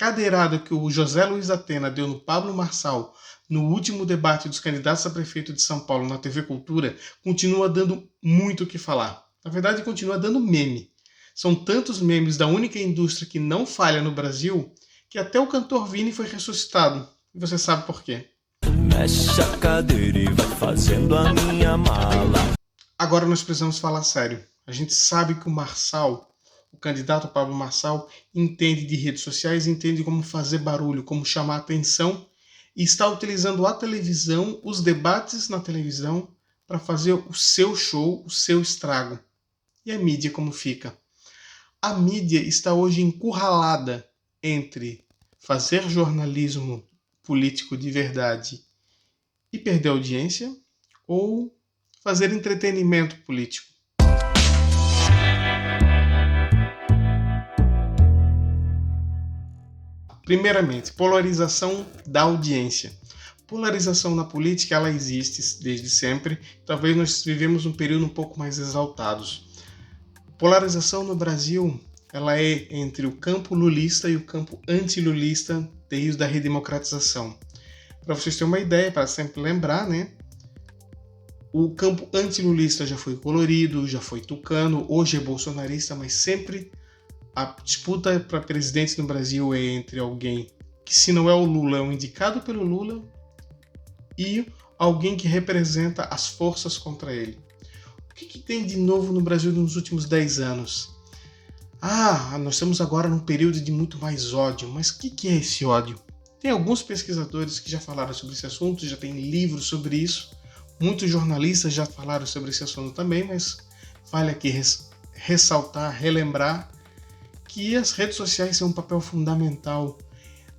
cadeirada que o José Luiz Atena deu no Pablo Marçal no último debate dos candidatos a prefeito de São Paulo na TV Cultura continua dando muito o que falar. Na verdade, continua dando meme. São tantos memes da única indústria que não falha no Brasil que até o cantor Vini foi ressuscitado. E você sabe por quê? Mexe a cadeira e vai fazendo a minha mala. Agora nós precisamos falar sério. A gente sabe que o Marçal, o candidato Pablo Marçal, entende de redes sociais, entende como fazer barulho, como chamar atenção e está utilizando a televisão, os debates na televisão, para fazer o seu show, o seu estrago. E a mídia como fica? A mídia está hoje encurralada entre fazer jornalismo político de verdade e perder audiência ou fazer entretenimento político. Primeiramente, polarização da audiência. Polarização na política, ela existe desde sempre. Talvez nós vivemos um período um pouco mais exaltados. Polarização no Brasil, ela é entre o campo lulista e o campo antilulista desde a redemocratização. Para vocês terem uma ideia, para sempre lembrar, né? O campo antilulista já foi colorido, já foi tucano, hoje é bolsonarista, mas sempre a disputa para presidente no Brasil é entre alguém que, se não é o Lula, é um indicado pelo Lula e alguém que representa as forças contra ele. O que tem de novo no Brasil nos últimos 10 anos? Nós estamos agora num período de muito mais ódio. Mas o que é esse ódio? Tem alguns pesquisadores que já falaram sobre esse assunto, já tem livros sobre isso. Muitos jornalistas já falaram sobre esse assunto também, mas vale aqui ressaltar, relembrar que as redes sociais têm um papel fundamental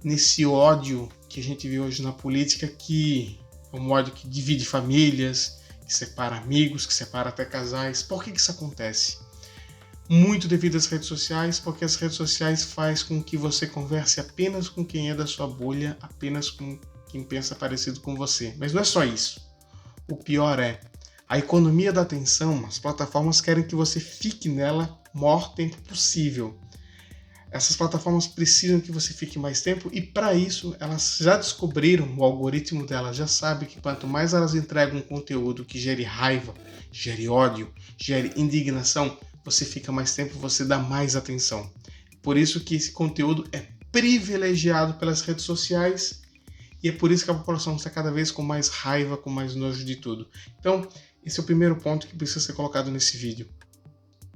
nesse ódio que a gente vê hoje na política, que é um ódio que divide famílias, que separa amigos, que separa até casais. Por que isso acontece? Muito devido às redes sociais, porque as redes sociais fazem com que você converse apenas com quem é da sua bolha, apenas com quem pensa parecido com você. Mas não é só isso. O pior é a economia da atenção. As plataformas querem que você fique nela o maior tempo possível. Essas plataformas precisam que você fique mais tempo e, para isso, elas já descobriram, o algoritmo delas já sabe que quanto mais elas entregam um conteúdo que gere raiva, gere ódio, gere indignação, você fica mais tempo, você dá mais atenção. Por isso que esse conteúdo é privilegiado pelas redes sociais e é por isso que a população está cada vez com mais raiva, com mais nojo de tudo. Então, esse é o primeiro ponto que precisa ser colocado nesse vídeo.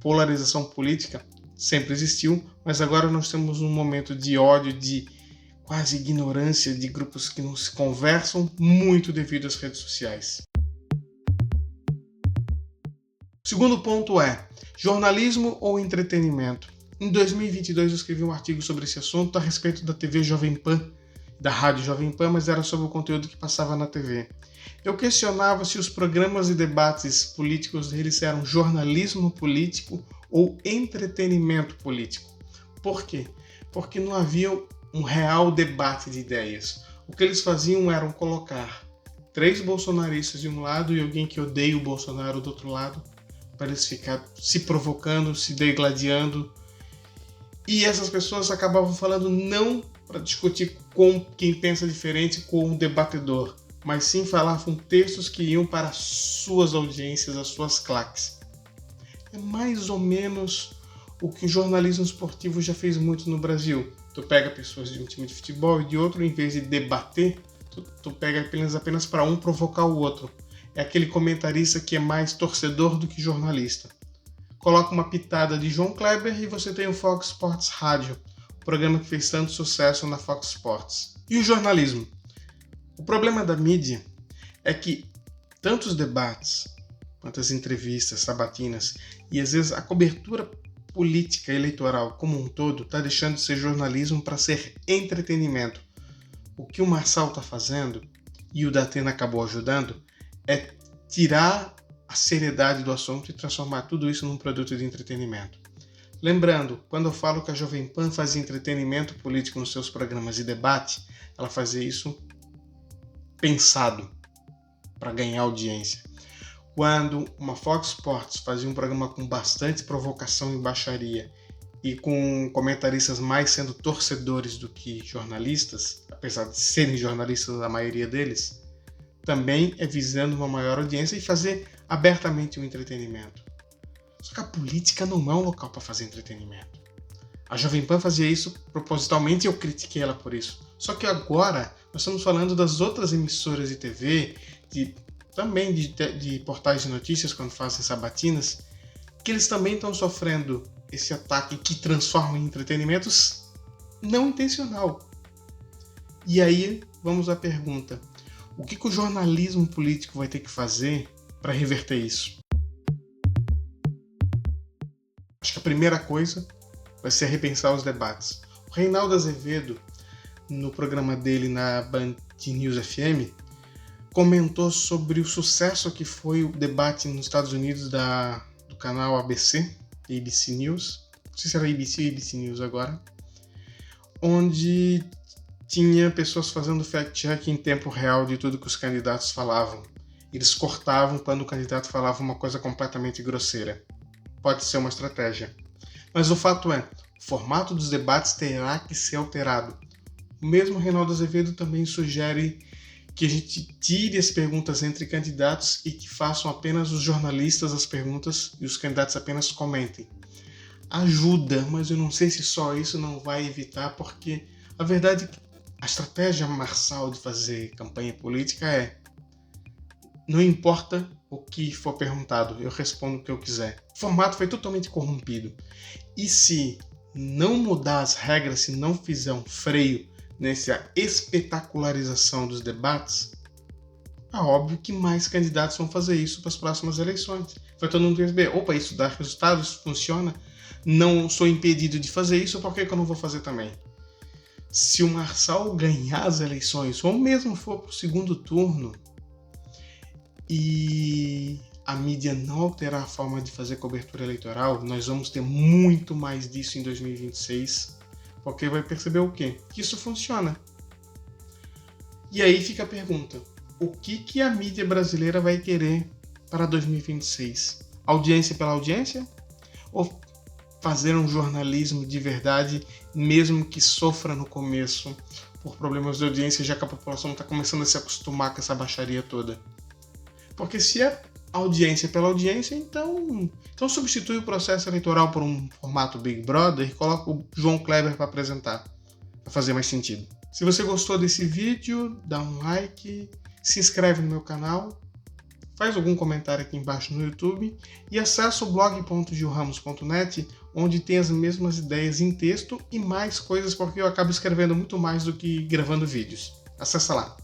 Polarização política sempre existiu, mas agora nós temos um momento de ódio, de quase ignorância de grupos que não se conversam, muito devido às redes sociais. O segundo ponto é jornalismo ou entretenimento. Em 2022 eu escrevi um artigo sobre esse assunto a respeito da TV Jovem Pan, da Rádio Jovem Pan, mas era sobre o conteúdo que passava na TV. Eu questionava se os programas e debates políticos deles eram jornalismo político ou entretenimento político. Por quê? Porque não havia um real debate de ideias. O que eles faziam era colocar 3 bolsonaristas de um lado e alguém que odeia o Bolsonaro do outro lado, para eles ficarem se provocando, se degladiando. E essas pessoas acabavam falando não para discutir com quem pensa diferente, com o debatedor, mas sim falavam textos que iam para as suas audiências, as suas claques. É mais ou menos o que o jornalismo esportivo já fez muito no Brasil. Tu pega pessoas de um time de futebol e de outro, em vez de debater, tu pega apenas para um provocar o outro. É aquele comentarista que é mais torcedor do que jornalista. Coloca uma pitada de João Kleber e você tem o Fox Sports Rádio, o programa que fez tanto sucesso na Fox Sports. E o jornalismo? O problema da mídia é que tantos debates, quantas entrevistas sabatinas e às vezes a cobertura política eleitoral como um todo está deixando de ser jornalismo para ser entretenimento. O que o Marçal está fazendo, e o Datena acabou ajudando, é tirar a seriedade do assunto e transformar tudo isso num produto de entretenimento. Lembrando, quando eu falo que a Jovem Pan fazia entretenimento político nos seus programas de debate, ela fazia isso pensado para ganhar audiência. Quando uma Fox Sports fazia um programa com bastante provocação e baixaria e com comentaristas mais sendo torcedores do que jornalistas, apesar de serem jornalistas a maioria deles, também é visando uma maior audiência e fazer abertamente um entretenimento. Só que a política não é um local para fazer entretenimento. A Jovem Pan fazia isso propositalmente e eu critiquei ela por isso. Só que agora nós estamos falando das outras emissoras de TV, também de portais de notícias quando fazem sabatinas, que eles também estão sofrendo esse ataque que transforma em entretenimentos não intencional. E aí vamos à pergunta: o que o jornalismo político vai ter que fazer para reverter isso? Acho que a primeira coisa vai ser repensar os debates. O Reinaldo Azevedo, no programa dele na Band News FM, comentou sobre o sucesso que foi o debate nos Estados Unidos do canal ABC News, não sei se era ABC ou ABC News agora, onde tinha pessoas fazendo fact-check em tempo real de tudo que os candidatos falavam. Eles cortavam quando o candidato falava uma coisa completamente grosseira. Pode ser uma estratégia. Mas o fato é, o formato dos debates terá que ser alterado. O mesmo Reinaldo Azevedo também sugere que a gente tire as perguntas entre candidatos e que façam apenas os jornalistas as perguntas e os candidatos apenas comentem. Ajuda, mas eu não sei se só isso não vai evitar, porque a verdade é que a estratégia marçal de fazer campanha política é: não importa o que for perguntado, eu respondo o que eu quiser. O formato foi totalmente corrompido. E se não mudar as regras, se não fizer um freio nessa espetacularização dos debates, é óbvio que mais candidatos vão fazer isso para as próximas eleições. Vai todo mundo perceber: opa, isso dá resultados, isso funciona, não sou impedido de fazer isso, por que eu não vou fazer também? Se o Marçal ganhar as eleições, ou mesmo for para o segundo turno, e a mídia não alterar a forma de fazer cobertura eleitoral, nós vamos ter muito mais disso em 2026, porque vai perceber o quê? Que isso funciona. E aí fica a pergunta: o que a mídia brasileira vai querer para 2026? Audiência pela audiência? Ou fazer um jornalismo de verdade, mesmo que sofra no começo por problemas de audiência, já que a população está começando a se acostumar com essa baixaria toda? Porque se é audiência pela audiência, então substitui o processo eleitoral por um formato Big Brother e coloca o João Kleber para apresentar, para fazer mais sentido. Se você gostou desse vídeo, dá um like, se inscreve no meu canal, faz algum comentário aqui embaixo no YouTube e acessa o blog.gilramos.net, onde tem as mesmas ideias em texto e mais coisas, porque eu acabo escrevendo muito mais do que gravando vídeos. Acessa lá.